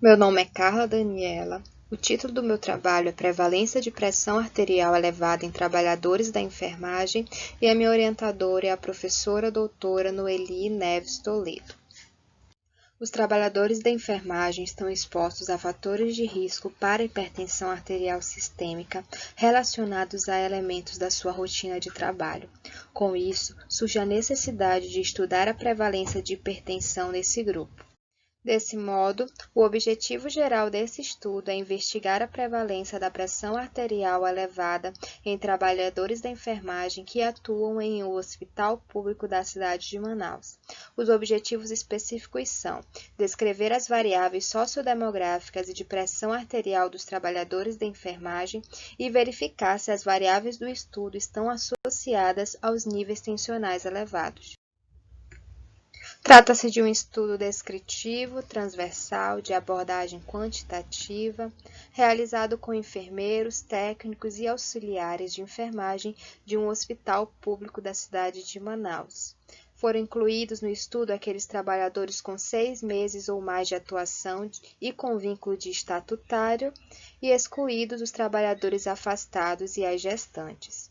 Meu nome é Carla Daniela. O título do meu trabalho é Prevalência de Pressão Arterial Elevada em Trabalhadores da Enfermagem e a minha orientadora é a professora doutora Noeli Neves Toledo. Os trabalhadores da enfermagem estão expostos a fatores de risco para hipertensão arterial sistêmica relacionados a elementos da sua rotina de trabalho. Com isso, surge a necessidade de estudar a prevalência de hipertensão nesse grupo. Desse modo, o objetivo geral desse estudo é investigar a prevalência da pressão arterial elevada em trabalhadores da enfermagem que atuam em um hospital público da cidade de Manaus. Os objetivos específicos são descrever as variáveis sociodemográficas e de pressão arterial dos trabalhadores da enfermagem e verificar se as variáveis do estudo estão associadas aos níveis tensionais elevados. Trata-se de um estudo descritivo, transversal, de abordagem quantitativa, realizado com enfermeiros, técnicos e auxiliares de enfermagem de um hospital público da cidade de Manaus. Foram incluídos no estudo aqueles trabalhadores com 6 meses ou mais de atuação e com vínculo de estatutário e excluídos os trabalhadores afastados e as gestantes.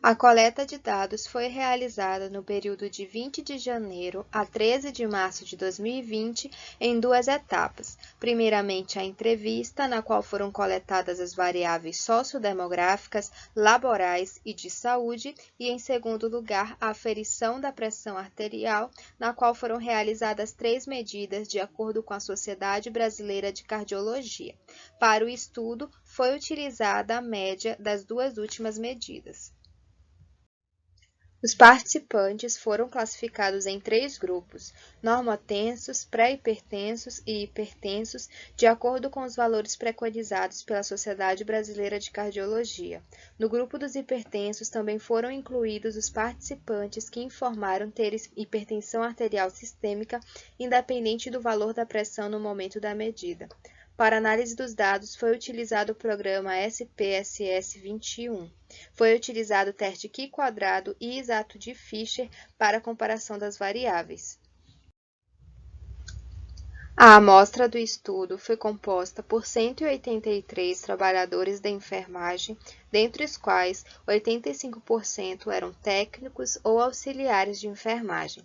A coleta de dados foi realizada no período de 20 de janeiro a 13 de março de 2020 em 2 etapas. Primeiramente, a entrevista, na qual foram coletadas as variáveis sociodemográficas, laborais e de saúde, e em segundo lugar, a aferição da pressão arterial, na qual foram realizadas 3 medidas de acordo com a Sociedade Brasileira de Cardiologia. Para o estudo, foi utilizada a média das 2 últimas medidas. Os participantes foram classificados em 3 grupos: normotensos, pré-hipertensos e hipertensos, de acordo com os valores preconizados pela Sociedade Brasileira de Cardiologia. No grupo dos hipertensos também foram incluídos os participantes que informaram ter hipertensão arterial sistêmica, independente do valor da pressão no momento da medida. Para análise dos dados, foi utilizado o programa SPSS-21. Foi utilizado o teste Q-quadrado e exato de Fischer para a comparação das variáveis. A amostra do estudo foi composta por 183 trabalhadores da enfermagem, dentre os quais 85% eram técnicos ou auxiliares de enfermagem.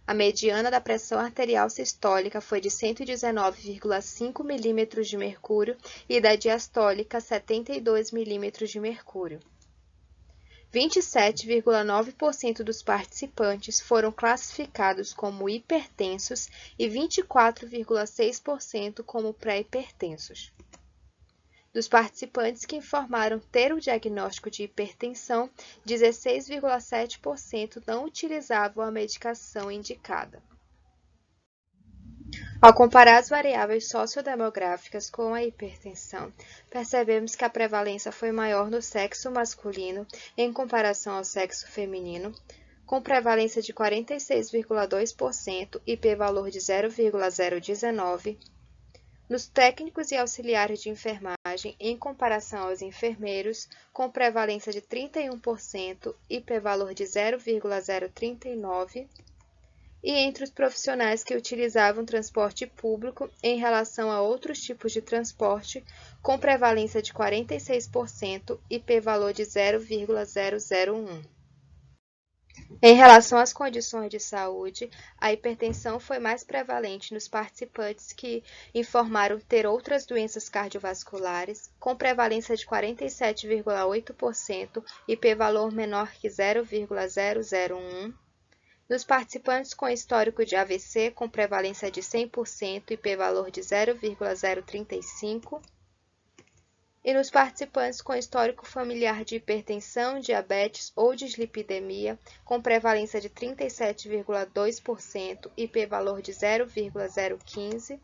A mediana da pressão arterial sistólica foi de 119,5 milímetros de mercúrio e da diastólica 72 milímetros de mercúrio. 27,9% dos participantes foram classificados como hipertensos e 24,6% como pré-hipertensos. Dos participantes que informaram ter o diagnóstico de hipertensão, 16,7% não utilizavam a medicação indicada. Ao comparar as variáveis sociodemográficas com a hipertensão, percebemos que a prevalência foi maior no sexo masculino em comparação ao sexo feminino, com prevalência de 46,2% e p-valor de 0,019, nos técnicos e auxiliares de enfermagem em comparação aos enfermeiros, com prevalência de 31% e p-valor de 0,039, e entre os profissionais que utilizavam transporte público em relação a outros tipos de transporte, com prevalência de 46% e p-valor de 0,001. Em relação às condições de saúde, a hipertensão foi mais prevalente nos participantes que informaram ter outras doenças cardiovasculares, com prevalência de 47,8% e p-valor menor que 0,001. Nos participantes com histórico de AVC, com prevalência de 100% e p-valor de 0,035. E nos participantes com histórico familiar de hipertensão, diabetes ou dislipidemia, com prevalência de 37,2% e p-valor de 0,015,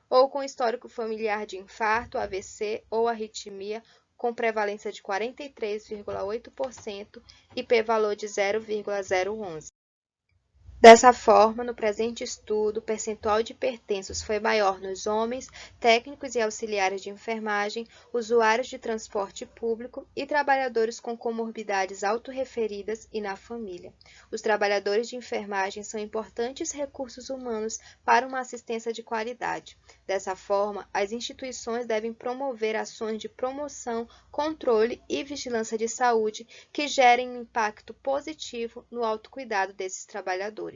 ou com histórico familiar de infarto, AVC ou arritmia, com prevalência de 43,8% e p-valor de 0,011. Dessa forma, no presente estudo, o percentual de hipertensos foi maior nos homens, técnicos e auxiliares de enfermagem, usuários de transporte público e trabalhadores com comorbidades autorreferidas e na família. Os trabalhadores de enfermagem são importantes recursos humanos para uma assistência de qualidade. Dessa forma, as instituições devem promover ações de promoção, controle e vigilância de saúde que gerem um impacto positivo no autocuidado desses trabalhadores.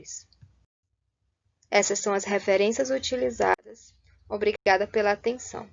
Essas são as referências utilizadas. Obrigada pela atenção.